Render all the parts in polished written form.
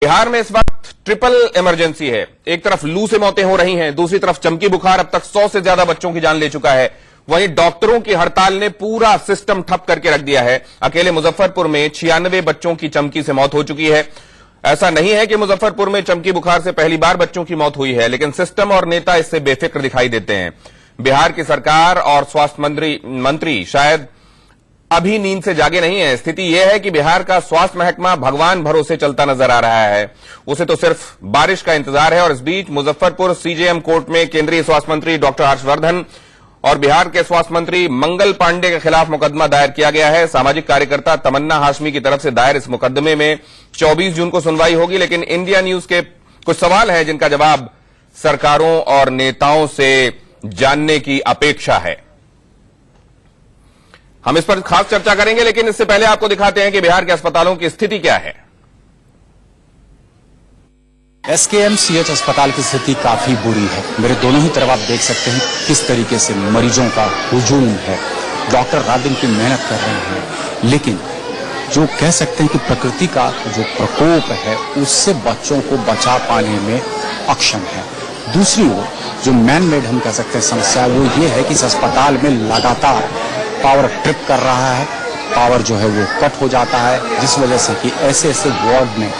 बिहार में इस वक्त ट्रिपल इमरजेंसी है। एक तरफ लू से मौतें हो रही हैं, दूसरी तरफ चमकी बुखार अब तक 100 से ज्यादा बच्चों की जान ले चुका है। वहीं डॉक्टरों की हड़ताल ने पूरा सिस्टम ठप करके रख दिया है। अकेले मुजफ्फरपुर में 96 बच्चों की चमकी से मौत हो चुकी है। ऐसा नहीं है कि मुजफ्फरपुर में चमकी बुखार से पहली बार बच्चों की मौत हुई है, लेकिन सिस्टम और नेता इससे बेफिक्र दिखाई देते हैं। बिहार की सरकार और स्वास्थ्य मंत्री शायद अभी नींद से जागे नहीं है। स्थिति यह है कि बिहार का स्वास्थ्य महकमा भगवान भरोसे चलता नजर आ रहा है। उसे तो सिर्फ बारिश का इंतजार है। और इस बीच मुजफ्फरपुर सीजेएम कोर्ट में केंद्रीय स्वास्थ्य मंत्री डॉक्टर हर्षवर्धन और बिहार के स्वास्थ्य मंत्री मंगल पांडे के खिलाफ मुकदमा दायर किया गया है। सामाजिक कार्यकर्ता तमन्ना हाशमी की तरफ से दायर इस मुकदमे में 24 जून को सुनवाई होगी, लेकिन इंडिया न्यूज के कुछ सवाल हैं जिनका जवाब सरकारों और नेताओं से जानने की अपेक्षा है। हम इस पर खास चर्चा करेंगे, लेकिन इससे पहले आपको दिखाते हैं कि बिहार के अस्पतालों की स्थिति क्या है। एसकेएमसीएच अस्पताल की स्थिति काफी बुरी है। मेरे दोनों ही तरफ आप देख सकते हैं किस तरीके से मरीजों का हुजूम है। डॉक्टर रात दिन की मेहनत कर रहे हैं, लेकिन जो कह सकते हैं कि प्रकृति का जो प्रकोप है उससे बच्चों को बचा पाने में अक्षम है। दूसरी ओर जो मैन मेड हम कह सकते हैं समस्या वो ये है कि इस अस्पताल में लगातार पावर ट्रिप कर रहा है। पावर जो है वो कट हो जाता है, जिस वजह से कि ऐसे ऐसे वार्ड में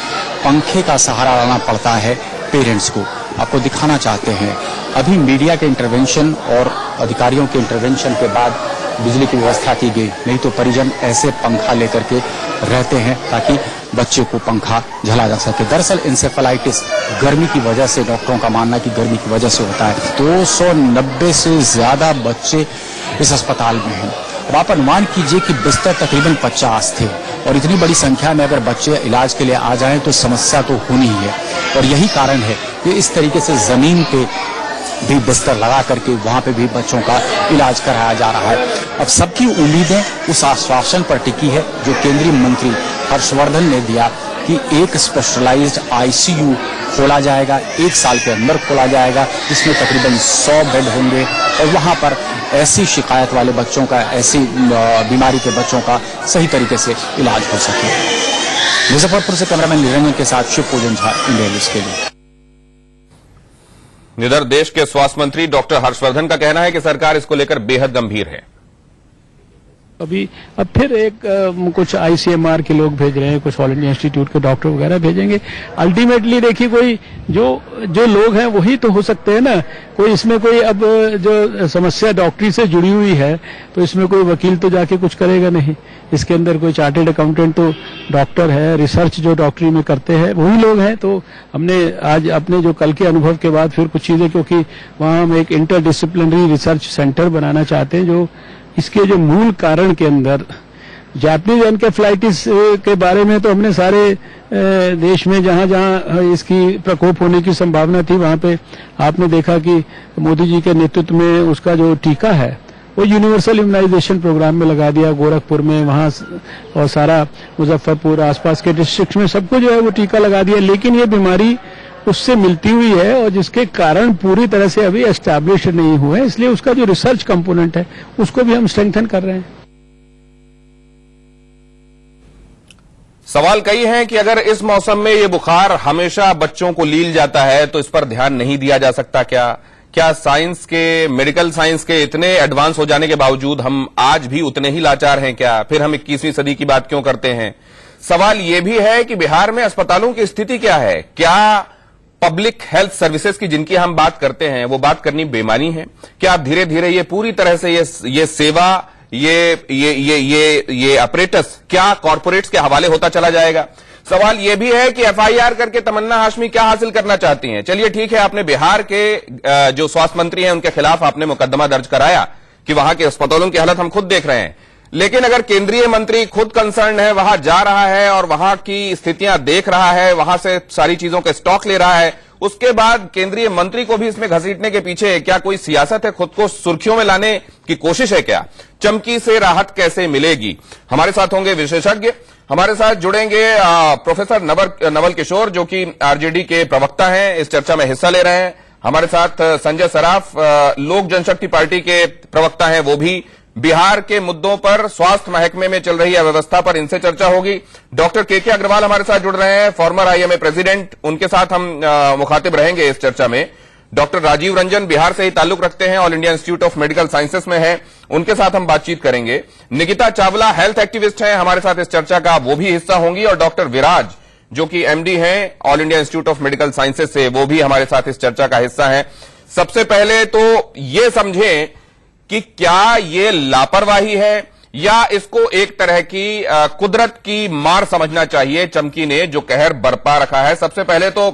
पंखे का सहारा लेना पड़ता है पेरेंट्स को। आपको दिखाना चाहते हैं अभी मीडिया के इंटरवेंशन और अधिकारियों के इंटरवेंशन के बाद बिजली की व्यवस्था की गई, नहीं तो परिजन ऐसे पंखा लेकर के रहते हैं ताकि बच्चे को पंखा झला जा सके। दरअसल इंसेफेलाइटिस गर्मी की वजह से, डॉक्टरों का मानना है कि गर्मी की वजह से होता है। 290 से ज्यादा बच्चे इस अस्पताल में हैं। अब आप अनुमान कीजिए कि बिस्तर तकरीबन 50 थे और इतनी बड़ी संख्या में अगर बच्चे इलाज के लिए आ जाएं तो समस्या तो होनी ही है। और यही कारण है कि इस तरीके से जमीन पे भी बिस्तर लगा करके वहां पे भी बच्चों का इलाज कराया जा रहा है। अब सबकी उम्मीदें उस आश्वासन पर टिकी है जो केंद्रीय मंत्री हर्षवर्धन ने दिया कि एक स्पेशलाइज्ड आईसीयू खोला जाएगा, 1 साल के अंदर खोला जाएगा, जिसमें तकरीबन 100 बेड होंगे और वहां पर ऐसी शिकायत वाले बच्चों का, ऐसी बीमारी के बच्चों का सही तरीके से इलाज हो सके। मुजफ्फरपुर से कैमरामैन निरंजन के साथ शिव पूजन झा, इंडिया न्यूज के लिए। इधर देश के स्वास्थ्य मंत्री डॉक्टर हर्षवर्धन का कहना है कि सरकार इसको लेकर बेहद गंभीर है। अब फिर कुछ आईसीएमआर के लोग भेज रहे हैं, कुछ ऑल इंडिया इंस्टीट्यूट के डॉक्टर वगैरह भेजेंगे। अल्टीमेटली देखिए कोई जो लोग हैं वही तो हो सकते हैं ना। कोई इसमें कोई अब जो समस्या डॉक्टरी से जुड़ी हुई है तो इसमें कोई वकील तो जाके कुछ करेगा नहीं। इसके अंदर कोई चार्टेड अकाउंटेंट तो डॉक्टर है, रिसर्च जो डॉक्टरी में करते हैं वही लोग हैं। तो हमने आज अपने जो कल के अनुभव के बाद फिर कुछ चीजें, क्योंकि वहां हम एक इंटरडिसिप्लिनरी रिसर्च सेंटर बनाना चाहते हैं जो इसके जो मूल कारण के अंदर जापानीज एनकेफेलाइटिस के बारे में तो हमने सारे देश में जहां जहां इसकी प्रकोप होने की संभावना थी वहां पे आपने देखा कि मोदी जी के नेतृत्व में उसका जो टीका है वो यूनिवर्सल इम्यूनाइजेशन प्रोग्राम में लगा दिया। गोरखपुर में वहां और सारा मुजफ्फरपुर आसपास के डिस्ट्रिक्ट में सबको जो है वो टीका लगा दिया। लेकिन ये बीमारी उससे मिलती हुई है और जिसके कारण पूरी तरह से अभी एस्टैब्लिश नहीं हुए, इसलिए उसका जो रिसर्च कंपोनेंट है उसको भी हम स्ट्रेंथन कर रहे हैं। सवाल कई हैं कि अगर इस मौसम में ये बुखार हमेशा बच्चों को लील जाता है तो इस पर ध्यान नहीं दिया जा सकता क्या साइंस के, मेडिकल साइंस के इतने एडवांस हो जाने के बावजूद हम आज भी उतने ही लाचार हैं क्या? फिर हम 21वीं सदी की बात क्यों करते हैं? सवाल यह भी है कि बिहार में अस्पतालों की स्थिति क्या है? क्या पब्लिक हेल्थ सर्विसेज की जिनकी हम बात करते हैं वो बात करनी बेमानी है? क्या धीरे धीरे ये पूरी तरह से ये सेवा, ये अपरेटस क्या कॉर्पोरेट्स के हवाले होता चला जाएगा? सवाल यह भी है कि एफआईआर करके तमन्ना हाशमी क्या हासिल करना चाहती हैं? चलिए ठीक है, आपने बिहार के जो स्वास्थ्य मंत्री हैं उनके खिलाफ आपने मुकदमा दर्ज कराया कि वहां के अस्पतालों की हालत हम खुद देख रहे हैं। लेकिन अगर केंद्रीय मंत्री खुद कंसर्न है, वहां जा रहा है और वहां की स्थितियां देख रहा है, वहां से सारी चीजों का स्टॉक ले रहा है, उसके बाद केंद्रीय मंत्री को भी इसमें घसीटने के पीछे क्या कोई सियासत है? खुद को सुर्खियों में लाने की कोशिश है क्या? चमकी से राहत कैसे मिलेगी? हमारे साथ होंगे विशेषज्ञ। हमारे साथ जुड़ेंगे प्रोफेसर नवल किशोर जो कि आरजेडी के प्रवक्ता हैं, इस चर्चा में हिस्सा ले रहे हैं। हमारे साथ संजय सराफ लोक जनशक्ति पार्टी के प्रवक्ता हैं, वो भी बिहार के मुद्दों पर, स्वास्थ्य महकमे में चल रही अव्यवस्था पर इनसे चर्चा होगी। डॉक्टर के अग्रवाल हमारे साथ जुड़ रहे हैं, फॉर्मर आईएमए प्रेसिडेंट, उनके साथ हम मुखातिब रहेंगे इस चर्चा में। डॉक्टर राजीव रंजन बिहार से ही ताल्लुक रखते हैं, all India institute of medical sciences में हैं, उनके साथ हम बातचीत करेंगे। निकिता चावला हेल्थ एक्टिविस्ट हैं, हमारे साथ इस चर्चा का वो भी हिस्सा होंगी, और डॉक्टर विराज जो कि एमडी हैं all India institute of medical sciences से, वो भी हमारे साथ इस चर्चा का हिस्सा हैं। सबसे पहले तो ये समझें कि क्या ये लापरवाही है या इसको एक तरह की कुदरत की मार समझना चाहिए चमकी ने जो कहर बरपा रखा है। सबसे पहले तो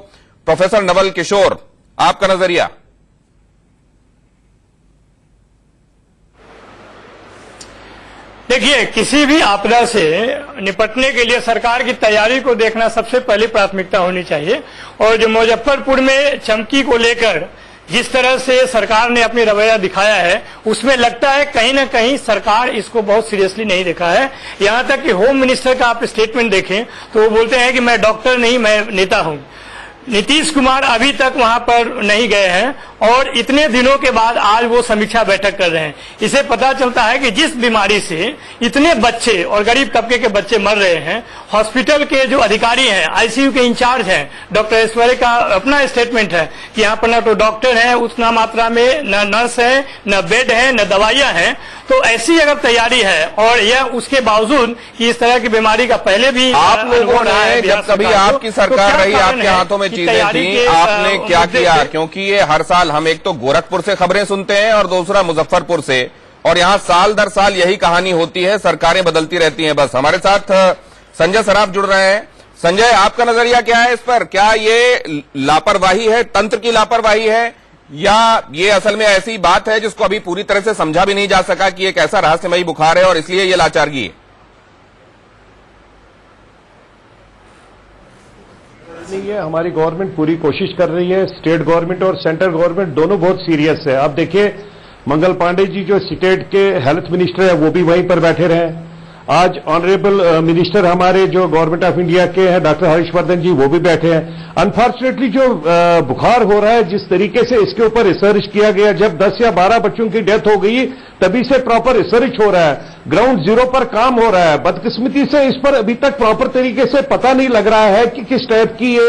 प्रोफेसर नवल किशोर, आपका नजरिया। देखिए, किसी भी आपदा से निपटने के लिए सरकार की तैयारी को देखना सबसे पहली प्राथमिकता होनी चाहिए। और जो मुजफ्फरपुर में चमकी को लेकर जिस तरह से सरकार ने अपनी रवैया दिखाया है, उसमें लगता है कहीं ना कहीं सरकार इसको बहुत सीरियसली नहीं देखा है। यहां तक कि होम मिनिस्टर का आप स्टेटमेंट देखें तो वो बोलते हैं कि मैं डॉक्टर नहीं, मैं नेता हूं। नीतीश कुमार अभी तक वहां पर नहीं गए हैं और इतने दिनों के बाद आज वो समीक्षा बैठक कर रहे हैं। इसे पता चलता है कि जिस बीमारी से इतने बच्चे और गरीब तबके के बच्चे मर रहे हैं, हॉस्पिटल के जो अधिकारी हैं, आईसीयू के इंचार्ज हैं, डॉक्टर ऐश्वर्य का अपना स्टेटमेंट है कि यहाँ पर न तो डॉक्टर है उतना मात्रा में, न नर्स है, न बेड है, न दवाइयां हैं। तो ऐसी अगर तैयारी है और यह उसके बावजूद कि इस तरह की बीमारी का पहले भी आप लोगों ने, जब कभी आपकी सरकार रही, आपके हाथों में चीजें थी, आपने क्या किया? क्योंकि ये हर साल हम एक तो गोरखपुर से खबरें सुनते हैं और दूसरा मुजफ्फरपुर से, और यहां साल दर साल यही कहानी होती है, सरकारें बदलती रहती हैं। बस हमारे साथ संजय सराफ जुड़ रहे हैं। संजय, आपका नजरिया क्या है इस पर? क्या ये लापरवाही है, तंत्र की लापरवाही है, या ये असल में ऐसी बात है जिसको अभी पूरी तरह से समझा भी नहीं जा सका कि एक ऐसा रहस्यमयी बुखार है और इसलिए ये लाचारगी है? नहीं है, हमारी गवर्नमेंट पूरी कोशिश कर रही है। स्टेट गवर्नमेंट और सेंट्रल गवर्नमेंट दोनों बहुत सीरियस है। आप देखिए, मंगल पांडे जी जो स्टेट के हेल्थ मिनिस्टर है वो भी वहीं पर बैठे रहे। आज ऑनरेबल मिनिस्टर हमारे जो गवर्नमेंट ऑफ इंडिया के हैं डॉक्टर हर्षवर्धन जी, वो भी बैठे हैं। अनफॉर्चुनेटली जो बुखार हो रहा है, जिस तरीके से इसके ऊपर रिसर्च किया गया, जब 10 या 12 बच्चों की डेथ हो गई तभी से प्रॉपर रिसर्च हो रहा है, ग्राउंड जीरो पर काम हो रहा है। बदकिस्मती से इस पर अभी तक प्रॉपर तरीके से पता नहीं लग रहा है कि किस टाइप की ये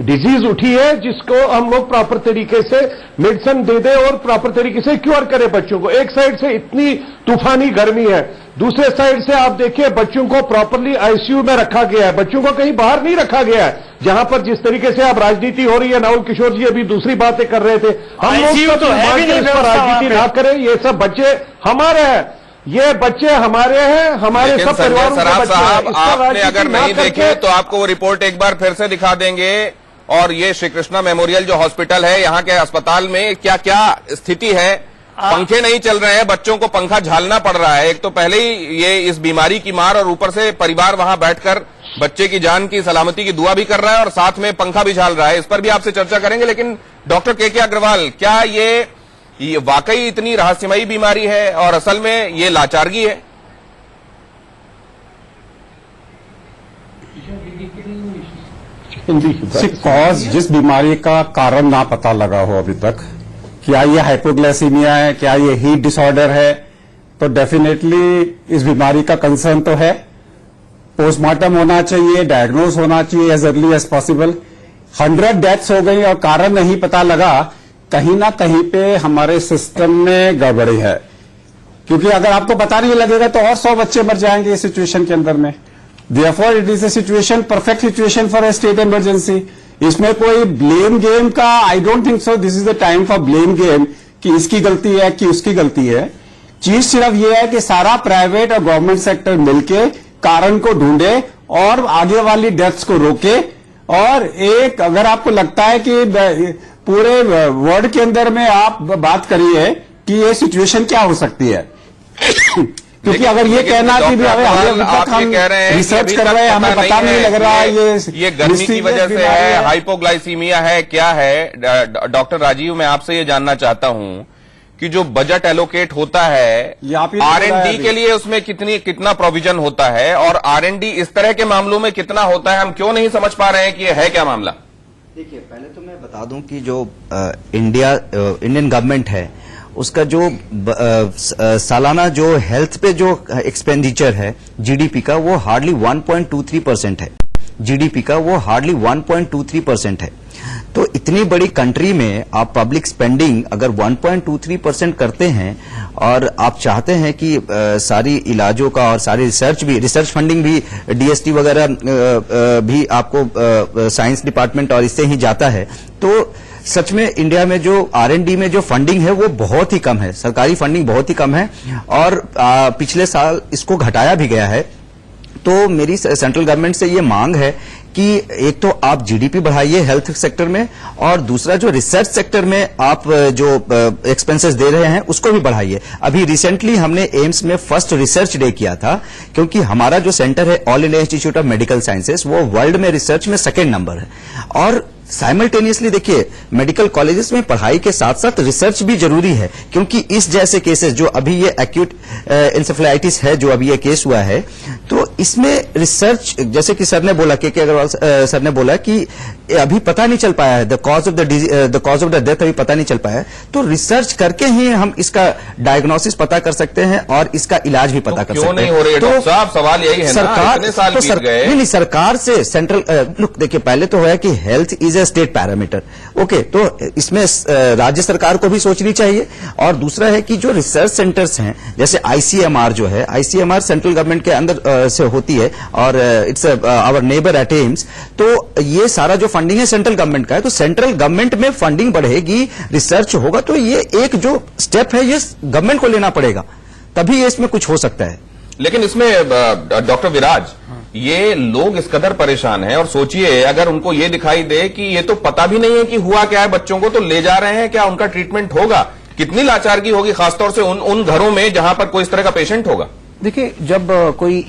डिजीज उठी है जिसको हम लोग प्रॉपर तरीके से मेडिसिन दे दें और प्रॉपर तरीके से क्योर करें बच्चों को। एक साइड से इतनी तूफानी गर्मी है, दूसरे साइड से आप देखिए बच्चों को प्रॉपरली आईसीयू में रखा गया है, बच्चों को कहीं बाहर नहीं रखा गया है। जहां पर जिस तरीके से अब राजनीति हो रही है, नवल किशोर जी अभी दूसरी बातें कर रहे थे, हम लोग तो राजनीति ना करें। ये सब बच्चे हमारे हैं, ये बच्चे हमारे हैं, हमारे सब परिवारों के बच्चे हैं। आपने अगर नहीं देखे तो आपको वो रिपोर्ट एक बार फिर से दिखा देंगे। और ये श्री कृष्णा मेमोरियल जो हॉस्पिटल है, यहाँ के अस्पताल में क्या क्या स्थिति है? पंखे नहीं चल रहे हैं, बच्चों को पंखा झालना पड़ रहा है। एक तो पहले ही ये इस बीमारी की मार, और ऊपर से परिवार वहां बैठकर बच्चे की जान की सलामती की दुआ भी कर रहा है और साथ में पंखा भी झाल रहा है। इस पर भी आपसे चर्चा करेंगे। लेकिन डॉक्टर के अग्रवाल, क्या ये वाकई इतनी रहस्यमयी बीमारी है और असल में ये लाचारगी है? कॉज, जिस बीमारी का कारण ना पता लगा हो अभी तक, क्या ये हाइपोग्लाइसीमिया है, क्या ये हीट डिसऑर्डर है, तो डेफिनेटली इस बीमारी का कंसर्न तो है। पोस्टमार्टम होना चाहिए, डायग्नोज होना चाहिए as early as possible. 100 deaths हो गई और कारण नहीं पता लगा, कहीं ना कहीं पे हमारे सिस्टम में गड़बड़ी है। क्योंकि अगर आपको पता नहीं लगेगा तो और 100 बच्चे मर जाएंगे इस सिचुएशन के अंदर में। Therefore it is a situation, perfect situation for a state emergency. इसमें कोई ब्लेम गेम का, I don't think so this is the time for blame game कि इसकी गलती है कि उसकी गलती है। चीज सिर्फ ये है कि सारा प्राइवेट और गवर्नमेंट सेक्टर मिलके कारण को ढूंढे और आगे वाली डेथ्स को रोके। और एक, अगर आपको लगता है कि पूरे वर्ल्ड के अंदर में आप बात करिए कि ये सिचुएशन क्या हो सकती है क्योंकि अगर ये कहना कि भी हम रिसर्च कर रहे हैं, हमें पता नहीं लग रहा है ये गर्मी की वजह से है, हाइपोग्लाइसीमिया है, क्या है? डॉक्टर राजीव, मैं आपसे ये जानना चाहता हूं कि जो बजट एलोकेट होता है R&D के लिए, उसमें कितना प्रोविजन होता है, और R&D इस तरह के मामलों में कितना होता है? हम क्यों नहीं समझ पा रहे हैं कि ये है क्या मामला? देखिए, पहले तो मैं बता दूं कि जो इंडियन गवर्नमेंट है उसका जो सालाना जो हेल्थ पे जो एक्सपेंडिचर है जीडीपी का, वो हार्डली 1.23% है। जीडीपी का वो हार्डली 1.23% है। तो इतनी बड़ी कंट्री में आप पब्लिक स्पेंडिंग अगर 1.23% करते हैं और आप चाहते हैं कि सारी इलाजों का और सारी रिसर्च फंडिंग भी डीएसटी वगैरह भी आपको साइंस डिपार्टमेंट और इससे ही जाता है, तो सच में इंडिया में जो R&D में जो फंडिंग है वो बहुत ही कम है, सरकारी फंडिंग बहुत ही कम है और पिछले साल इसको घटाया भी गया है। तो मेरी सेंट्रल गवर्नमेंट से ये मांग है कि एक तो आप जीडीपी बढ़ाइए हेल्थ सेक्टर में, और दूसरा जो रिसर्च सेक्टर में आप जो एक्सपेंसेस दे रहे हैं उसको भी बढ़ाइए। अभी रिसेंटली हमने एम्स में फर्स्ट रिसर्च डे किया था, क्योंकि हमारा जो सेंटर है all India institute of medical sciences, वो वर्ल्ड में रिसर्च में 2nd नंबर है। और साइमल्टेनियसली देखिए, मेडिकल कॉलेजेस में पढ़ाई के साथ साथ रिसर्च भी जरूरी है, क्योंकि इस जैसे केसेस जो अभी ये एक्यूट इंसेफेलाइटिस है जो अभी ये केस हुआ है, तो इसमें रिसर्च, जैसे कि सर ने बोला, के अग्रवाल सर ने बोला कि अभी पता नहीं चल पाया है, the cause of the death अभी पता नहीं चल पाया है। तो रिसर्च करके ही हम इसका डायग्नोसिस पता कर सकते हैं और इसका इलाज भी पता कर सकते हैं। क्यों नहीं हो रही है डॉक्टर साहब? सवाल यही है ना, इतने साल बीत गए। नहीं, सरकार से सेंट्रल लुक देखिए, पहले तो है कि health is a state parameter, okay, तो इसमें राज्य सरकार को भी सोचनी चाहिए। और दूसरा है कि जो रिसर्च सेंटर्स हैं, जैसे आईसीएमआर जो है, आईसीएमआर सेंट्रल गवर्नमेंट के अंदर से होती है और it's our neighbour at AIIMS, तो ये सारा जो फंडिंग है सेंट्रल गवर्नमेंट का है। तो सेंट्रल गवर्नमेंट में फंडिंग बढ़ेगी, रिसर्च होगा, तो ये एक जो स्टेप है ये गवर्नमेंट को लेना पड़ेगा, तभी इसमें कुछ हो सकता है। लेकिन इसमें डॉक्टर विराज, ये लोग इस कदर परेशान हैं, और सोचिए अगर उनको ये दिखाई दे कि ये तो पता भी नहीं है कि हुआ क्या है बच्चों को, तो ले जा रहे हैं, क्या उनका ट्रीटमेंट होगा? कितनी लाचारगी होगी, खासतौर से उन घरों में जहां पर कोई इस तरह का पेशेंट होगा। देखिए, जब कोई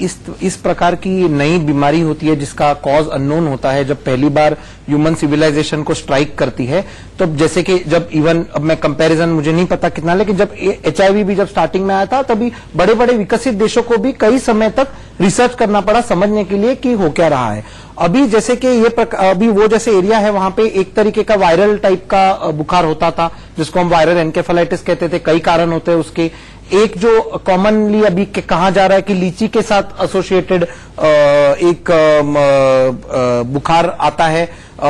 इस प्रकार की नई बीमारी होती है जिसका कॉज अननोन होता है, जब पहली बार ह्यूमन सिविलाइजेशन को स्ट्राइक करती है, तो जैसे कि जब इवन, अब मैं कंपैरिजन मुझे नहीं पता कितना, लेकिन जब HIV भी जब स्टार्टिंग में आया था, तभी बड़े बड़े विकसित देशों को भी कई समय तक रिसर्च करना पड़ा समझने के लिए कि हो क्या रहा है। अभी जैसे कि अभी वो जैसे एरिया है, वहां पे एक तरीके का वायरल टाइप का बुखार होता था, जिसको हम वायरल एनकेफेलाइटिस कहते थे। कई कारण होते हैं उसके। एक जो कॉमनली अभी कहा जा रहा है कि लीची के साथ एसोसिएटेड एक बुखार आता है,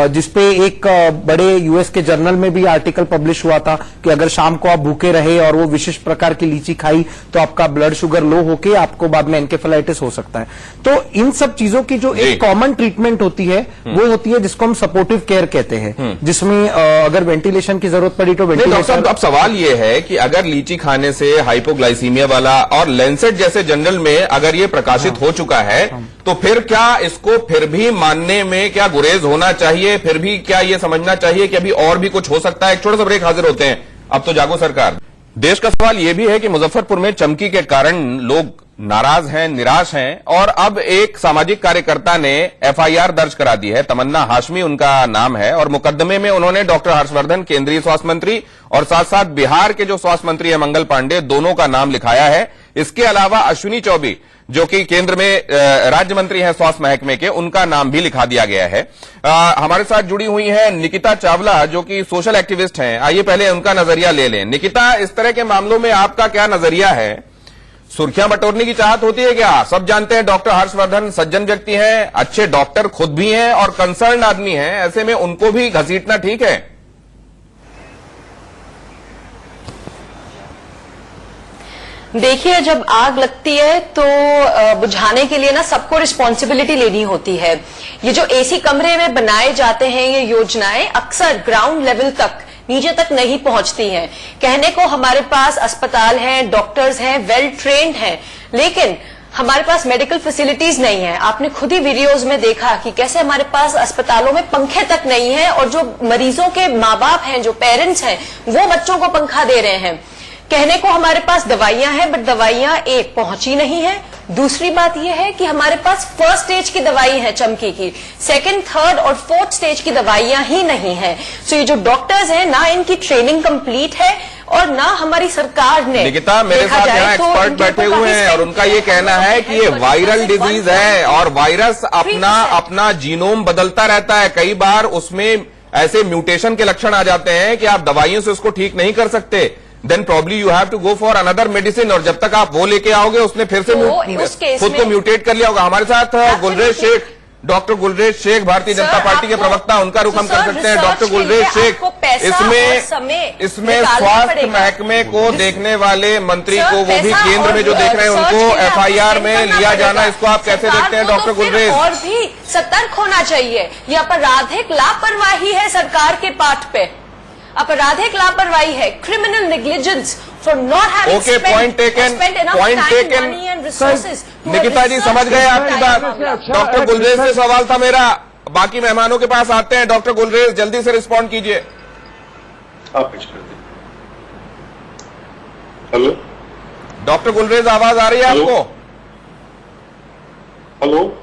जिसपे एक बड़े यूएस के जर्नल में भी आर्टिकल पब्लिश हुआ था कि अगर शाम को आप भूखे रहे और वो विशिष्ट प्रकार की लीची खाई तो आपका ब्लड शुगर लो होके आपको बाद में एनकेफेलाइटिस हो सकता है। तो इन सब चीजों की जो एक कॉमन ट्रीटमेंट होती है वो होती है जिसको हम सपोर्टिव केयर कहते हैं, जिसमें अगर वेंटिलेशन की जरूरत पड़ी तो वेंटिलेशन। अब सवाल ये है कि अगर लीची खाने से हाइपोग्लाइसीमिया वाला, और लेंसेट जैसे जर्नल में अगर ये प्रकाशित हो चुका है, तो फिर क्या इसको फिर भी मानने में क्या गुरेज होना चाहिए? फिर भी क्या ये समझना चाहिए कि अभी और भी कुछ हो सकता है? एक छोटा सा ब्रेक, हाजिर होते हैं। अब तो जागो सरकार। देश का सवाल यह भी है कि मुजफ्फरपुर में चमकी के कारण लोग नाराज हैं, निराश हैं, और अब एक सामाजिक कार्यकर्ता ने FIR दर्ज करा दी है। तमन्ना हाशमी उनका नाम है, और मुकदमे में उन्होंने डॉक्टर हर्षवर्धन, केंद्रीय स्वास्थ्य मंत्री, और साथ साथ बिहार के जो स्वास्थ्य मंत्री है मंगल पांडे, दोनों का नाम लिखाया है। इसके अलावा अश्विनी चौबे, जो कि केंद्र में राज्य मंत्री हैं स्वास्थ्य महकमे के, उनका नाम भी लिखा दिया गया है। हमारे साथ जुड़ी हुई हैं निकिता चावला, जो कि सोशल एक्टिविस्ट हैं। आइए पहले उनका नजरिया ले लें। निकिता, इस तरह के मामलों में आपका क्या नजरिया है? सुर्खियां बटोरने की चाहत होती है क्या? सब जानते हैं डॉक्टर हर्षवर्धन सज्जन व्यक्ति हैं, अच्छे डॉक्टर खुद भी हैं और कंसर्न आदमी हैं, ऐसे में उनको भी घसीटना ठीक है? देखिए, जब आग लगती है तो बुझाने के लिए ना सबको रिस्पॉन्सिबिलिटी लेनी होती है। ये जो एसी कमरे में बनाए जाते हैं ये योजनाएं अक्सर ग्राउंड लेवल तक, नीचे तक नहीं पहुंचती हैं। कहने को हमारे पास अस्पताल हैं, डॉक्टर्स हैं, वेल ट्रेन्ड हैं, लेकिन हमारे पास मेडिकल फैसिलिटीज नहीं है। आपने खुद ही वीडियोस में देखा कि कैसे हमारे पास अस्पतालों में पंखे तक नहीं है, और जो मरीजों के माँ बाप हैं, जो पेरेंट्स हैं, वो बच्चों को पंखा दे रहे हैं। कहने को हमारे पास दवाइयां हैं, बट दवाइयां एक पहुंची नहीं है। दूसरी बात यह है कि हमारे पास फर्स्ट स्टेज की दवाई है चमकी की, सेकंड, थर्ड और फोर्थ स्टेज की दवाइयां ही नहीं है। सो ये जो डॉक्टर्स हैं ना, इनकी ट्रेनिंग कंप्लीट है और ना हमारी सरकार ने। निकिता, मेरे साथ यहाँ एक्सपर्ट बैठे हुए हैं और उनका ये कहना है कि ये वायरल डिजीज है और वायरस अपना जीनोम बदलता रहता है। कई बार उसमें ऐसे म्यूटेशन के लक्षण आ जाते हैं कि आप दवाइयों से उसको ठीक नहीं कर सकते। Then probably you have to go for another medicine, और जब तक आप वो लेके आओगे उसने फिर से तो उस केस खुद को में- म्यूटेट कर लिया होगा। हमारे साथ गुलरेज शेख, डॉक्टर गुलरेज शेख, भारतीय सर, जनता पार्टी के आपको- प्रवक्ता, उनका रुख हम तो कर सर, सकते हैं। रिसर्च डॉक्टर के लिए गुलरेज शेख, आपको पैसा और समय इसमें निकालना स्वास्थ्य पड़ेगा। महकमे को देखने वाले मंत्री सर, को, वो भी पैसा केंद्र में जो और देख रहे हैं, रिसर्च उनको के लिए आपको FIR spend में करना लिया जाना, पड़ेगा। इसको आप कैसे सरकार देखते हैं को तो डॉक्टर फिर गुलरेज? और भी सतर्क होना चाहिए। ये आपराधिक लापरवाही है सरकार के पार्ट पे, आपराधिक लापरवाही है, criminal negligence for not having okay, point taken, point taken. Nikita ji समझ गए आपकी बात। डॉक्टर गुलरेज से सवाल था मेरा, बाकी मेहमानों के पास आते हैं। डॉक्टर गुलरेज जल्दी से रिस्पॉन्ड कीजिए। आप कुछ कर दें। हेलो डॉक्टर गुलरेज आवाज आ रही है हेलो? आपको? हेलो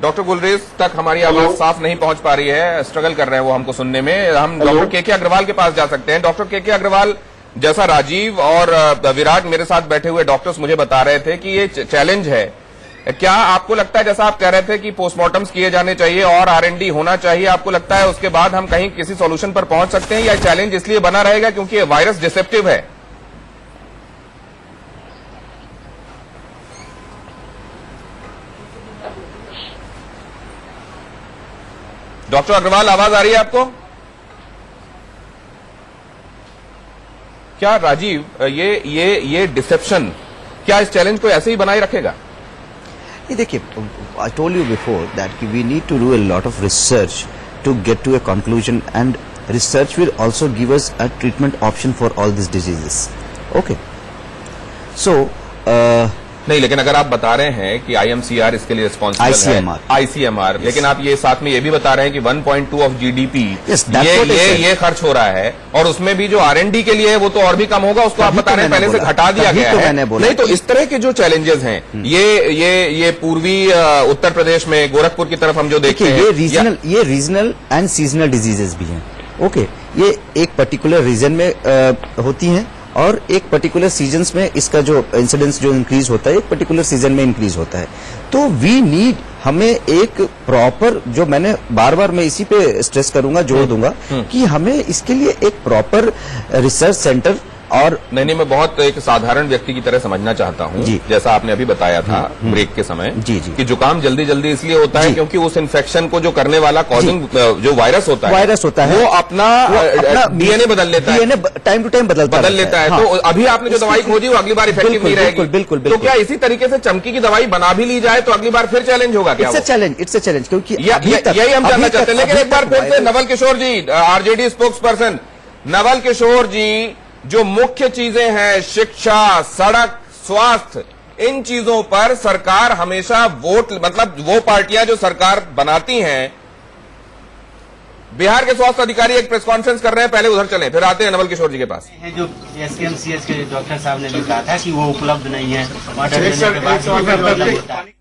डॉक्टर गुलरेज तक हमारी हेलो? आवाज साफ नहीं पहुंच पा रही है, स्ट्रगल कर रहे हैं वो हमको सुनने में। हम हेलो? डॉक्टर के अग्रवाल के पास जा सकते हैं। डॉक्टर के अग्रवाल, जैसा राजीव और विराट मेरे साथ बैठे हुए डॉक्टर्स मुझे बता रहे थे कि ये चैलेंज है, क्या आपको लगता है, जैसा आप कह रहे थे कि पोस्टमार्टम्स किए जाने चाहिए और R&D होना चाहिए, आपको लगता है उसके बाद हम कहीं किसी सॉल्यूशन पर पहुंच सकते हैं, या चैलेंज इसलिए बना रहेगा क्योंकि ये वायरस डिसेप्टिव है? डॉक्टर अग्रवाल आवाज आ रही है आपको? क्या राजीव ये डिसेप्शन क्या इस चैलेंज को ऐसे ही बनाए रखेगा? ये देखिए, I told you before that we need to do a lot of research to get to a conclusion, and research will also give us a treatment option for all these diseases. Okay. So, नहीं, लेकिन अगर आप बता रहे हैं कि IMCR इसके लिए रिस्पॉन्सिबल है, ICMR, लेकिन आप ये साथ में ये भी बता रहे हैं कि 1.2 of GDP Yes, that's what I said. ये खर्च हो रहा है, और उसमें भी जो R&D के लिए है वो तो और भी कम होगा, उसको आप तभी बता तो रहे हैं मैंने पहले से बोला, घटा दिया तभी गया तो है। मैंने बोला। नहीं, तो इस तरह के जो चैलेंजेस हैं, ये पूर्वी उत्तर प्रदेश में गोरखपुर की तरफ हम जो देखते हैं, ये रीजनल एंड सीजनल डिजीजेस भी हैं। ओके, ये एक पर्टिकुलर रीजन में होती हैं, और एक पर्टिकुलर सीजन्स में इसका जो इंसिडेंस जो इंक्रीज होता है, एक पर्टिकुलर सीजन में इंक्रीज होता है। तो वी नीड, हमें एक प्रॉपर, जो मैंने बार बार मैं इसी पे स्ट्रेस करूंगा, जोर दूंगा कि हमें इसके लिए एक प्रॉपर रिसर्च सेंटर, और नहीं, मैं बहुत एक साधारण व्यक्ति की तरह समझना चाहता हूं, जी। जैसा आपने अभी बताया था ब्रेक के समय, जी, जी। कि जुकाम जल्दी जल्दी इसलिए होता है जी। क्योंकि उस इन्फेक्शन को जो करने वाला कॉजिंग जो वायरस होता है वो अपना DNA बदल लेता है, DNA टाइम टू टाइम बदल लेता है। तो अभी आपने जो दवाई खोजी वो अगली बार इफेक्टिव नहीं रहेगी। बिल्कुल। तो क्या इसी तरीके से चमकी की दवाई बना भी ली जाए तो अगली बार फिर चैलेंज होगा क्या? इट्स अ चैलेंज, क्योंकि यही हम जानना चाहते हैं। लेकिन एक बार फिर से नवल किशोर जी, RJD spokes person Naval Kishore जी, जो मुख्य चीजें हैं, शिक्षा, सड़क, स्वास्थ्य, इन चीजों पर सरकार हमेशा वोट, मतलब वो पार्टियां जो सरकार बनाती हैं। बिहार के स्वास्थ्य अधिकारी एक प्रेस कॉन्फ्रेंस कर रहे हैं, पहले उधर चलें, फिर आते हैं नवल किशोर जी के पास। जो SKMCH के डॉक्टर साहब ने भी कहा था कि वो उपलब्ध नहीं है, ऑर्डर देने के बाद उपलब्ध होता है।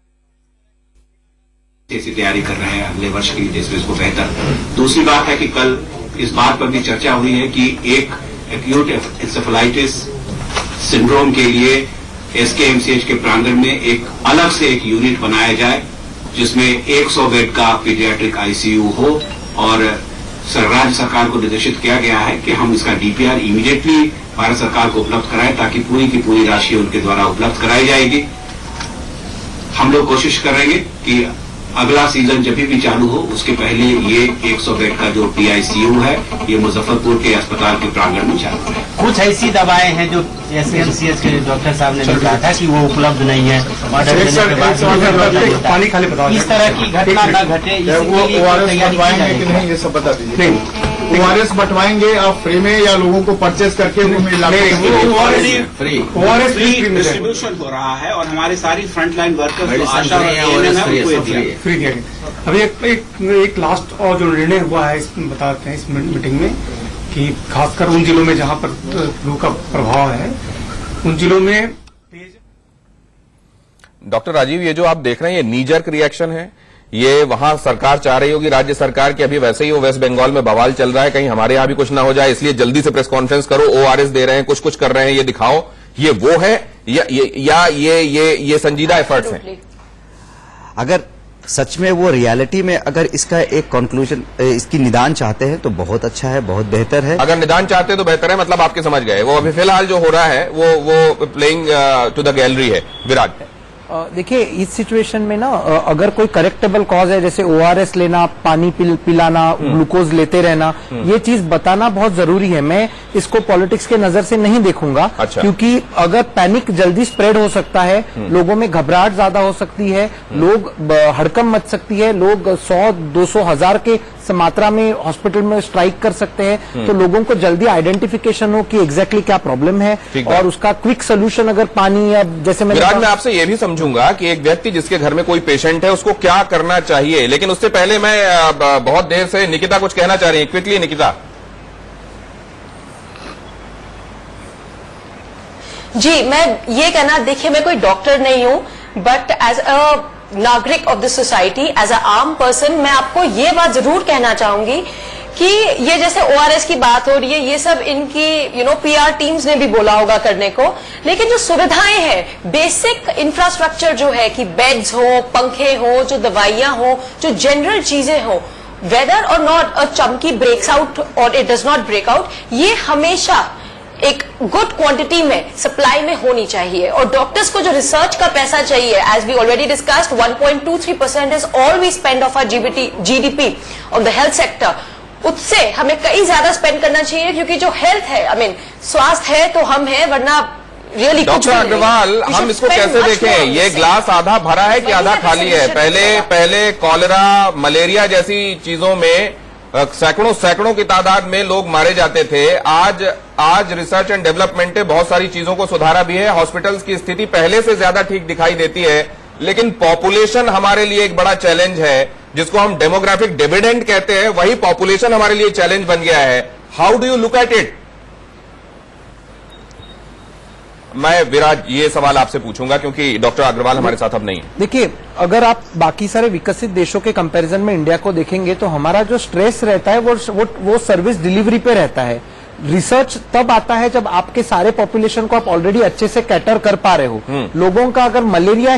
ऐसी तैयारी कर रहे हैं अगले वर्ष के लिए, जिसमें इसको बेहतर। दूसरी बात है कि कल इस बात पर भी चर्चा हुई है कि एक एक्यूट एंसेफेलाइटिस सिंड्रोम के लिए SKMCH के प्रांगण में एक अलग से एक यूनिट बनाया जाए, जिसमें 100 बेड का पीडियाट्रिक ICU हो, और राज्य सरकार को निर्देशित किया गया है कि हम इसका DPR इमीडिएटली भारत सरकार को उपलब्ध कराएं, ताकि पूरी की पूरी राशि उनके द्वारा उपलब्ध कराई जाएगी। हम लोग कोशिश करेंगे कि अगला सीजन जब भी चालू हो उसके पहले ये 100 बेड का जो PICU है, ये मुजफ्फरपुर के अस्पताल के प्रांगण में चालू है। कुछ ऐसी दवाएं हैं जो SKMCH के डॉक्टर साहब ने भी कहा था कि वो उपलब्ध नहीं है, ऑर्डर देने के बाद उपलब्ध होता है। इस तरह की घटना न घटे, इसके लिए तैयारी की जाएगी। ये सब बता दीजिए। ORS बंटवाएंगे आप फ्री में, या लोगों को परचेज करके ORS डिस्ट्रीब्यूशन हो रहा है, और हमारी सारी फ्रंटलाइन वर्कर्स जो आशा फ्री दिया गया। अभी एक लास्ट और जो निर्णय हुआ है, इसमें बताते हैं इस मीटिंग में, कि खासकर उन जिलों में जहां पर फ्लू का प्रभाव है, उन जिलों में। डॉक्टर राजीव, ये जो आप देख रहे हैं, ये नी जर्क रिएक्शन है, ये वहां सरकार चाह रही होगी, राज्य सरकार की, अभी वैसे ही वो वेस्ट बंगाल में बवाल चल रहा है, कहीं हमारे यहां भी कुछ ना हो जाए, इसलिए जल्दी से प्रेस कॉन्फ्रेंस करो, ORS दे रहे हैं, कुछ कर रहे हैं, ये दिखाओ, ये वो है या ये संजीदा एफर्ट्स हैं? अगर सच में वो रियलिटी में अगर इसका एक कंक्लूजन, इसकी निदान चाहते हैं तो बहुत अच्छा है, बहुत बेहतर है। अगर निदान चाहते हैं तो बेहतर है, मतलब आपके समझ गए। वो अभी फिलहाल जो हो रहा है वो प्लेइंग टू द गैलरी है। विराट, देखिए इस सिचुएशन में ना अगर कोई करेक्टेबल कॉज है, जैसे ओआरएस लेना, पानी पिलाना, ग्लूकोज लेते रहना, ये चीज बताना बहुत जरूरी है। मैं इसको पॉलिटिक्स के नजर से नहीं देखूंगा। अच्छा। क्योंकि अगर पैनिक जल्दी स्प्रेड हो सकता है, लोगों में घबराहट ज्यादा हो सकती है, लोग हड़कंप मच सकती है, लोग 100, 200, 1000 के मात्रा में हॉस्पिटल में स्ट्राइक कर सकते हैं। तो लोगों को जल्दी आइडेंटिफिकेशन हो कि एग्जैक्टली क्या प्रॉब्लम है और उसका क्विक सोल्यूशन, अगर पानी या जैसे मैं आपसे ये भी समझूंगा कि एक व्यक्ति जिसके घर में कोई पेशेंट है उसको क्या करना चाहिए, लेकिन उससे पहले मैं बहुत देर से निकिता कुछ कहना चाह रही है। क्विकली निकिता। जी, मैं ये कहना, देखिए मैं कोई डॉक्टर नहीं हूं, बट एज अ नागरिक of the society, as a आम पर्सन, मैं आपको ये बात जरूर कहना चाहूंगी कि ये जैसे ओआरएस की बात हो रही है, ये सब इनकी पीआर टीम्स ने भी बोला होगा करने को, लेकिन जो सुविधाएं हैं, बेसिक इंफ्रास्ट्रक्चर जो है कि बेड्स हो, पंखे हो, जो दवाइयां हो, जो जनरल चीजें हो, वेदर और not a chamki breaks out और it does not break out, ये हमेशा एक गुड क्वांटिटी में सप्लाई में होनी चाहिए। और डॉक्टर्स को जो रिसर्च का पैसा चाहिए, as we already discussed, 1.23% is all we spend of our GDP on the health sector. उससे हमें कई ज्यादा स्पेंड करना चाहिए, क्योंकि जो हेल्थ है, आई मीन स्वास्थ्य है तो हम है, वरना रियली डॉक्टर अग्रवाल, हम इसको कैसे देखें? ये ग्लास आधा भरा है कि आधा खाली है? पहले कॉलेरा, मलेरिया जैसी चीजों में सैकड़ों की तादाद में लोग मारे जाते थे। आज रिसर्च एंड डेवलपमेंट ने बहुत सारी चीजों को सुधारा भी है, हॉस्पिटल्स की स्थिति पहले से ज्यादा ठीक दिखाई देती है, लेकिन पॉपुलेशन हमारे लिए एक बड़ा चैलेंज है, जिसको हम डेमोग्राफिक डिविडेंड कहते हैं। वही पॉपुलेशन हमारे लिए चैलेंज बन गया है। How do you look at it? मैं विराज ये सवाल आपसे पूछूंगा क्योंकि डॉक्टर अग्रवाल हमारे साथ अब नहीं है। देखिए, अगर आप बाकी सारे विकसित देशों के कंपैरिजन में इंडिया को देखेंगे तो हमारा जो स्ट्रेस रहता है वो सर्विस डिलीवरी पे रहता है। रिसर्च तब आता है जब आपके सारे पॉपुलेशन को आप ऑलरेडी अच्छे से कैटर कर पा रहे हो। लोगों का अगर मलेरिया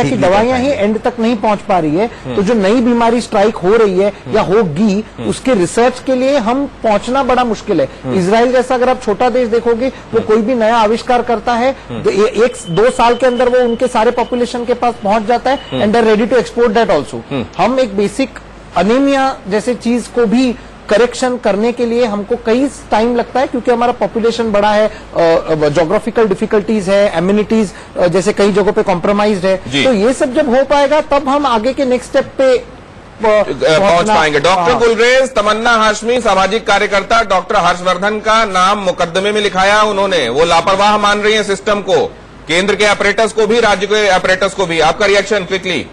की दवाइयां ही एंड तक नहीं पहुंच पा रही है, तो जो नई बीमारी स्ट्राइक हो रही है या होगी, उसके रिसर्च के लिए हम पहुंचना बड़ा मुश्किल है। इजराइल जैसा अगर आप छोटा देश देखोगे, वो कोई भी नया आविष्कार करता है, 1-2 साल के अंदर वो उनके सारे पॉपुलेशन के पास पहुंच जाता है and are ready to export that also. हम एक बेसिक अनीमिया जैसे चीज को भी करेक्शन करने के लिए हमको कई टाइम लगता है, क्योंकि हमारा पॉपुलेशन बड़ा है, ज्योग्राफिकल डिफिकल्टीज है, एम्यूनिटीज जैसे कई जगहों पे कॉम्प्रोमाइज्ड है। तो ये सब जब हो पाएगा तब हम आगे के नेक्स्ट स्टेप पे पहुंच पाएंगे। डॉक्टर गुलरेज तमन्ना हाशमी, सामाजिक कार्यकर्ता, डॉक्टर हर्षवर्धन का नाम मुकदमे में लिखाया उन्होंने। वो लापरवाह मान रही है सिस्टम को, केंद्र के ऑपरेटर्स को भी, राज्य के ऑपरेटर्स को भी। आपका रिएक्शन क्विकली।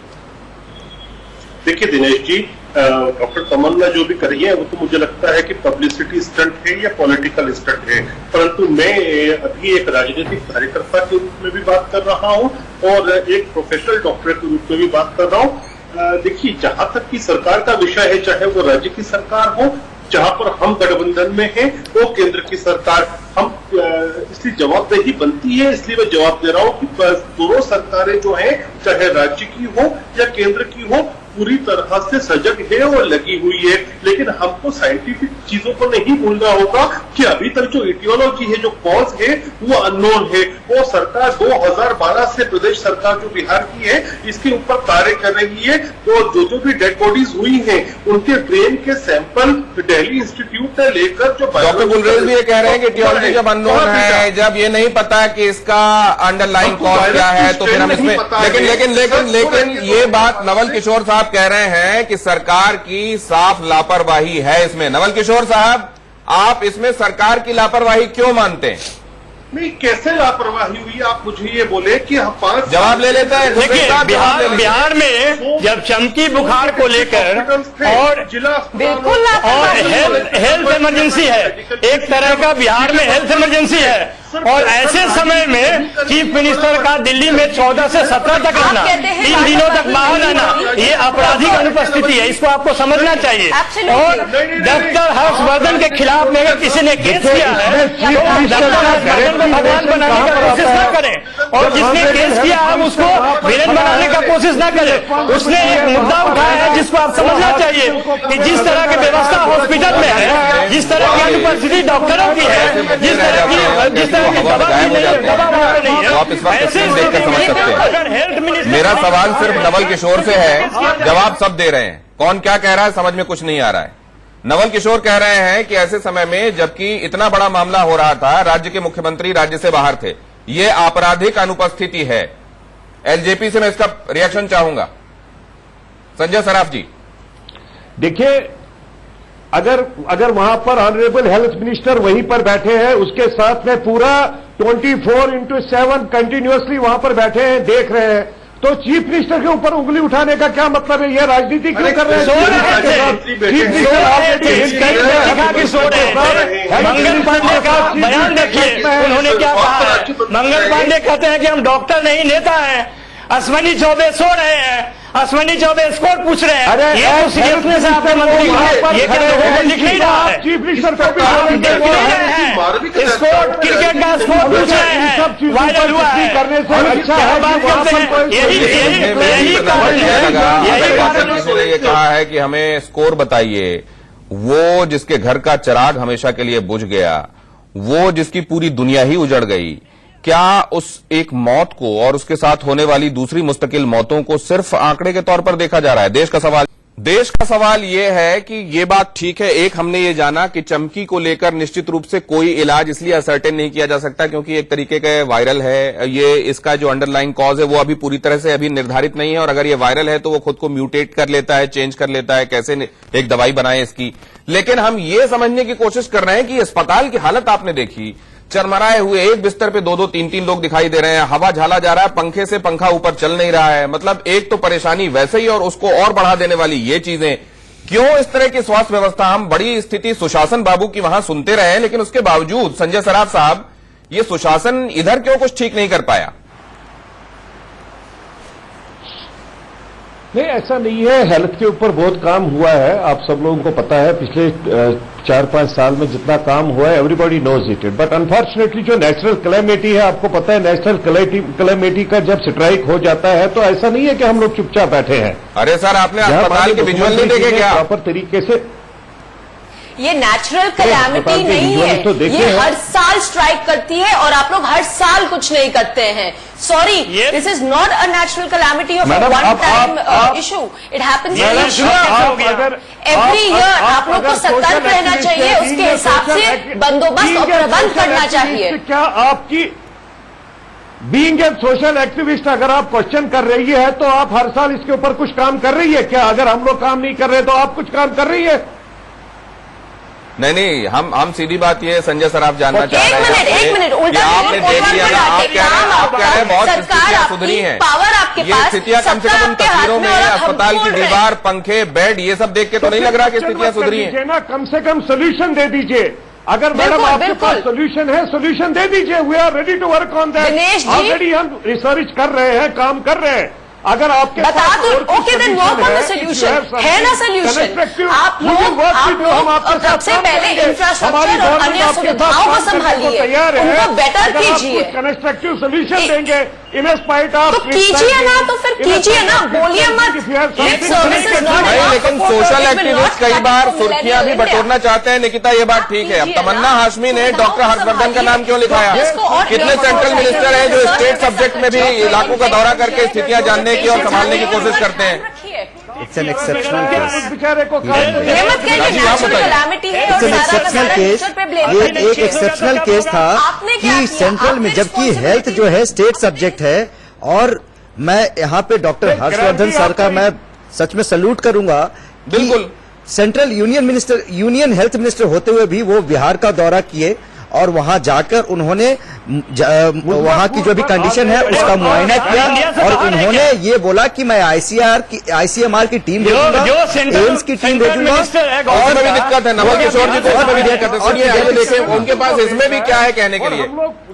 देखिए दिनेश जी, डॉक्टर तमन्ना जो भी कर रही है वो तो मुझे लगता है कि पब्लिसिटी स्टंट है या पॉलिटिकल स्टंट है, परंतु मैं अभी एक राजनीतिक कार्यकर्ता के रूप में भी बात कर रहा हूं और एक प्रोफेशनल डॉक्टर के रूप में भी बात कर रहा हूं। देखिए, जहां तक की सरकार का विषय है, चाहे वो राज्य की सरकार हो, जहां पर हम गठबंधन में हैं, वो केंद्र की सरकार, हम इसलिए जवाबदेही बनती है, इसलिए मैं जवाब दे रहा हूं कि दोनों सरकारें जो हैं, चाहे राज्य की हो या केंद्र की हो, पूरी तरह से सजग है और लगी हुई है। लेकिन हमको साइंटिफिक चीजों को नहीं भूलना होगा कि अभी तक जो इटियोलॉजी है, जो कॉज है, वो अननोन है। वो सरकार 2012 से प्रदेश सरकार जो बिहार की है, इसके ऊपर कार्य कर रही है। तो जो भी डेड बॉडीज हुई हैं, उनके ब्रेन के सैंपल दिल्ली इंस्टीट्यूट से लेकर जो डॉक्टर गुलरेज भी ये कह रहे हैं कि इटियोलॉजी जब अननोन है, जब ये नहीं पता कि इसका अंडरलाइन कॉज क्या है, तो फिर हम इसमें लेकिन ये बात नवल किशोर साहब कह रहे हैं कि सरकार की साफ लापरवाही है इसमें। नवल किशोर साहब, आप इसमें सरकार की लापरवाही क्यों मानते हैं? नहीं, कैसे लापरवाही हुई आप मुझे ये बोले कि हम 5 जवाब ले लेते हैं। देखिए, बिहार में जब चमकी बुखार को लेकर और जिला बिल्कुल हेल्थ इमरजेंसी है, एक तरह का बिहार में हेल्थ इमरजेंसी है, और ऐसे समय में चीफ मिनिस्टर का दिल्ली में 14 से 17 तक रहना, 3 दिनों तक बाहर रहना, ये आपराधिक अनुपस्थिति है, इसको आपको समझना चाहिए। और डॉक्टर हर्षवर्धन के खिलाफ में अगर किसी ने केस किया है तो डॉक्टर हर्षवर्धन को भगवान बनाने का कोशिश न करें, और जिसने केस किया है उसको विलेन बनाने का कोशिश न करें। उसने एक मुद्दा उठाया है जिसको आप समझना चाहिए कि जिस तरह की व्यवस्था हॉस्पिटल में है, जिस तरह की अनुपस्थिति डॉक्टरों की है, जिस तरह की आप इस वक्त स्क्रीन देखकर समझ सकते हैं। मेरा सवाल सिर्फ नवल किशोर से है, जवाब सब दे रहे हैं, कौन क्या कह रहा है समझ में कुछ नहीं आ रहा है। नवल किशोर कह रहे हैं कि ऐसे समय में जबकि इतना बड़ा मामला हो रहा था, राज्य के मुख्यमंत्री राज्य से बाहर थे, ये आपराधिक अनुपस्थिति है। एलजेपी से मैं इसका रिएक्शन चाहूंगा। संजय सराफ जी, देखिए, अगर वहां पर ऑनरेबल हेल्थ मिनिस्टर वहीं पर बैठे हैं, उसके साथ में पूरा 24/7 कंटिन्यूअसली वहां पर बैठे हैं, देख रहे हैं, तो चीफ मिनिस्टर के ऊपर उंगली उठाने का क्या मतलब है? ये राजनीति क्यों कर रहे हैं? चीफ मिनिस्टर मंगल पांडे का बयान देखिए, उन्होंने क्या कहा है। मंगल पांडे कहते हैं कि हम डॉक्टर नहीं, नेता हैं। अश्विनी चौबे सो रहे हैं, अश्विनी चौबे स्कोर पूछ रहे हैं। ये तो सीरियसनेस है आपके मंत्री का, ये क्या लोगों को दिख नहीं रहा है? चीफ मिनिस्टर देख नहीं रहे हैं, स्कोर क्रिकेट का स्कोर पूछ रहे हैं, वायरल हुआ है। करने से अच्छा क्या बात करते हैं? यही कारण है। ये कहा है कि हमें स्कोर बताइए, वो जिसके घर का चिराग हमेशा के लिए बुझ गया, वो जिसकी पूरी दुनिया ही उजड़ गई, क्या उस एक मौत को और उसके साथ होने वाली दूसरी मुस्तकिल मौतों को सिर्फ आंकड़े के तौर पर देखा जा रहा है? देश का सवाल यह है कि ये बात ठीक है, एक हमने ये जाना कि चमकी को लेकर निश्चित रूप से कोई इलाज इसलिए असर्टेन नहीं किया जा सकता क्योंकि एक तरीके का वायरल है, ये इसका जो अंडरलाइंग कॉज है वो अभी पूरी तरह से अभी निर्धारित नहीं है, और अगर ये वायरल है तो वो खुद को म्यूटेट कर लेता है, चेंज कर लेता है, कैसे एक दवाई बनाए इसकी। लेकिन हम ये समझने की कोशिश कर रहे हैं कि अस्पताल की हालत आपने देखी, चरमराए हुए, एक बिस्तर पे 2-2, 3-3 लोग दिखाई दे रहे हैं, हवा झाला जा रहा है, पंखे से पंखा ऊपर चल नहीं रहा है। मतलब एक तो परेशानी वैसे ही, और उसको और बढ़ा देने वाली ये चीजें। क्यों इस तरह की स्वास्थ्य व्यवस्था, हम बड़ी स्थिति सुशासन बाबू की वहां सुनते रहे, लेकिन उसके बावजूद संजय सराफ साहब, ये सुशासन इधर क्यों कुछ ठीक नहीं कर पाया? नहीं, ऐसा नहीं है। हेल्थ के ऊपर बहुत काम हुआ है, आप सब लोगों को पता है। पिछले 4-5 साल में जितना काम हुआ है, everybody knows it. But unfortunately जो नेचुरल कैलेमिटी है, आपको पता है, नेचुरल कैलेमिटी का जब स्ट्राइक हो जाता है तो ऐसा नहीं है कि हम लोग चुपचाप बैठे हैं। अरे सर, आपने अस्पताल के विजुअल नहीं देखे क्या? प्रॉपर तरीके से ये नेचुरल कैलामिटी नहीं है, तो ये हर साल स्ट्राइक करती है और आप लोग हर साल कुछ नहीं करते हैं। Sorry, this is not a natural calamity of one time issue, it happens every year. आप लोग को सतर्क रहना चाहिए, उसके हिसाब से बंदोबस्त और प्रबंध करना चाहिए। क्या आपकी बीइंग ए सोशल एक्टिविस्ट अगर आप क्वेश्चन कर रही है तो आप हर साल इसके ऊपर कुछ काम कर रही है क्या? अगर हम लोग काम नहीं कर रहे तो आप कुछ काम कर रही है? नहीं, हम सीधी बात ये संजय सराफ जानना चाह रहे हैं। एक मिनट, उल्टा आपने देख लिया ना, आप कह रहे हैं बहुत स्थितियां सुधरी हैं, पावर आपके ये स्थितियां कम से कम उन तस्वीरों में, अस्पताल की दीवार, पंखे, बेड, ये सब देख के तो नहीं लग रहा कि स्थितियां सुधरी हैं ना। कम से कम सोल्यूशन दे दीजिए। अगर मैडम आपके पास सोल्यूशन है, सोल्यूशन दे दीजिए। We are ready to work on that. Already हम रिसर्च कर रहे हैं, काम कर रहे हैं। अगर आपके बता दो, okay then work on the solution, है ना सोल्यूशन? आप लोग सबसे पहले इंफ्रास्ट्रक्चर और अन्य सुविधाओं को संभालिए, उनको बेटर कीजिए। कंस्ट्रक्टिव सोल्यूशन देंगे इन स्पाइट ऑफ, तो कीजिए ना, तो फिर कीजिए ना, बोलिए मत। लेकिन सोशल एक्टिविस्ट कई बार सुर्खियां भी बटोरना चाहते हैं। निकिता, ये बात ठीक है। अब तमन्ना हाशमी ने डॉक्टर हर्षवर्धन का नाम क्यों लिखाया? कितने सेंट्रल मिनिस्टर हैं जो स्टेट सब्जेक्ट में भी इलाकों का दौरा करके स्थितियां जानने की और संभालने की कोशिश करते हैं? It's an exceptional case. बेचारे को इट्स एन एक्सेप्शनल केस। ये एक एक्सेप्शनल केस था कि सेंट्रल में, जबकि हेल्थ जो है स्टेट सब्जेक्ट है, और मैं यहाँ पे डॉक्टर हर्षवर्धन सर का मैं सच में सल्यूट करूंगा। बिल्कुल, सेंट्रल यूनियन हेल्थ मिनिस्टर होते हुए भी वो बिहार का दौरा किए और वहां जाकर उन्होंने वहां की जो भी कंडीशन है उसका मुआयना किया, और उन्होंने ये बोला कि मैं आईसीएमआर की टीम भेजूंगा, एम्स की टीम भेजूंगा। और भी दिक्कत है, नवल किशोर जी को उसमें भी दिक्कत है। सुनिए, आइए देखें उनके पास इसमें भी क्या है कहने के लिए।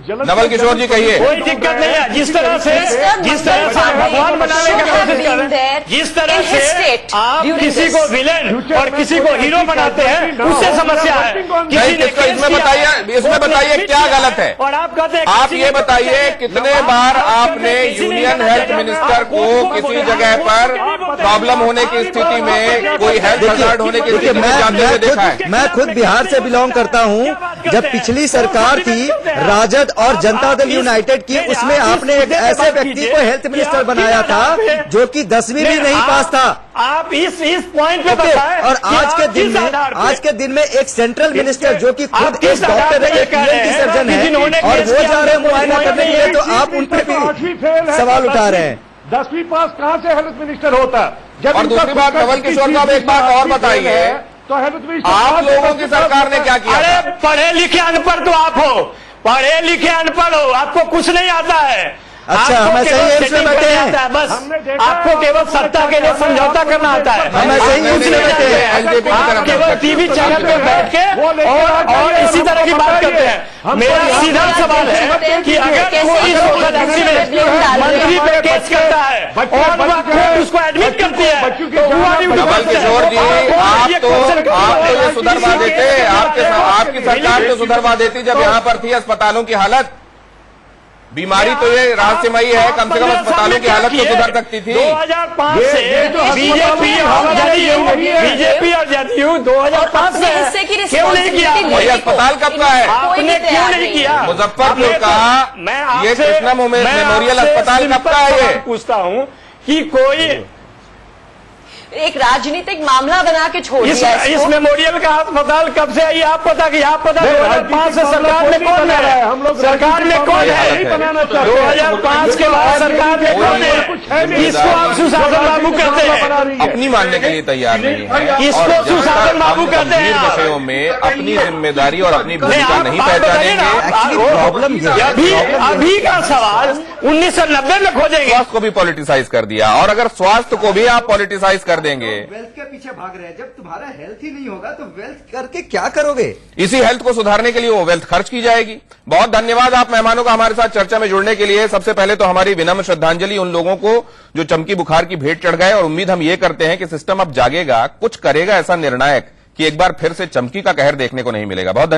नवल किशोर जी कहिए। कोई दिक्कत नहीं है। जिस तरह से भगवान बनाने की कोशिश कर रहे हैं, जिस तरह से आप किसी को विलेन और किसी को हीरो बनाते हैं, उससे समस्या है। किसी ने इसमें बताइए क्या गलत है। और आप कहते हैं, आप ये बताइए कितने बार आपने यूनियन हेल्थ मिनिस्टर को किसी जगह पर प्रॉब्लम होने की स्थिति में, कोई हेल्थ हजार्ड होने की स्थिति में जाते हुए देखा है? मैं खुद बिहार से बिलोंग करता हूं। जब पिछली सरकार थी राजद और जनता दल यूनाइटेड की, उसमें आपने एक ऐसे व्यक्ति को हेल्थ मिनिस्टर बनाया था जो कि 10वीं भी नहीं पास था। आप इस पॉइंट पे बताएं। और आज के दिन में एक सेंट्रल मिनिस्टर जो कि खुद एक डॉक्टर है, एक ENT सर्जन है, और वो जा रहे हैं मुआयना करने के लिए, तो आप उन पर भी सवाल उठा रहे हैं। 10वीं पास कहां से हेल्थ मिनिस्टर होता? और दूसरी बात, नवल किशोर साहब एक बात और बताइए, तो हेल्थ मिनिस्टर आप लोगों की सरकार ने क्या किया? अरे पढ़े लिखे अनपढ़ तो आप हो, पढ़े लिखे अनपढ़ हो, आपको कुछ नहीं आता है। अच्छा, हम ऐसे ही एम्स में बैठे हैं। बस आपको केवल सत्ता के लिए समझौता करना आता है। हम ऐसे ही एम्स में बैठे हैं। आप केवल टीवी चैनल पे बैठ के और इसी तरह की बात करते हैं। मेरा सीधा सवाल है कि अगर कोई सोशल एक्टिविस्ट मंत्री पे केस करता है और वह कोर्ट उसको एडमिट करती है, तो नवल किशोर जी, आप तो ये सुधरवा देते, आपकी सरकार तो सुधरवा देती जब यहाँ पर थी अस्पतालों की हालत। बीमारी तो ये रहस्यमयी है, कम से कम अस्पतालों की हालत तो सुधर सकती थी। 2005 से बीजेपी और जदयू 2005 से क्यों नहीं किया? ये अस्पताल कब का है? आपने क्यों नहीं किया? मुजफ्फरपुर का ये कृष्णा मेमोरियल अस्पताल कब का है? ये पूछता हूँ कि कोई एक राजनीतिक मामला बना के छोड़ दिया इस मेमोरियल का अस्पताल कब से आई? आप पता 2005 से सरकार में कौन है? हम लोग सरकार में कौन है? 2005 के बाद सरकार में कौन है? इसको आप सुशासन लागू करते हैं, अपनी मानने के लिए तैयार नहीं है। इसको सुशासन लागू करते हैं। विषयों में अपनी जिम्मेदारी और अपनी भूमिका नहीं पहचानेंगे। प्रॉब्लम अभी का सवाल 1990 में खोजेंगे। स्वास्थ्य को भी पॉलिटिसाइज कर दिया, और अगर स्वास्थ्य को भी आप पॉलिटिसाइज कर देंगे, वेल्थ के पीछे भाग रहे हैं। जब तुम्हारा हेल्थ ही नहीं होगा तो वेल्थ करके क्या करोगे? इसी हेल्थ को सुधारने के लिए वो वेल्थ खर्च की जाएगी। बहुत धन्यवाद आप मेहमानों का हमारे साथ चर्चा में जुड़ने के लिए। सबसे पहले तो हमारी विनम्र श्रद्धांजलि उन लोगों को जो चमकी बुखार की भेंट चढ़ गए, और उम्मीद हम ये करते हैं कि सिस्टम अब जागेगा, कुछ करेगा ऐसा निर्णायक कि एक बार फिर से चमकी का कहर देखने को नहीं मिलेगा। बहुत धन्यवाद।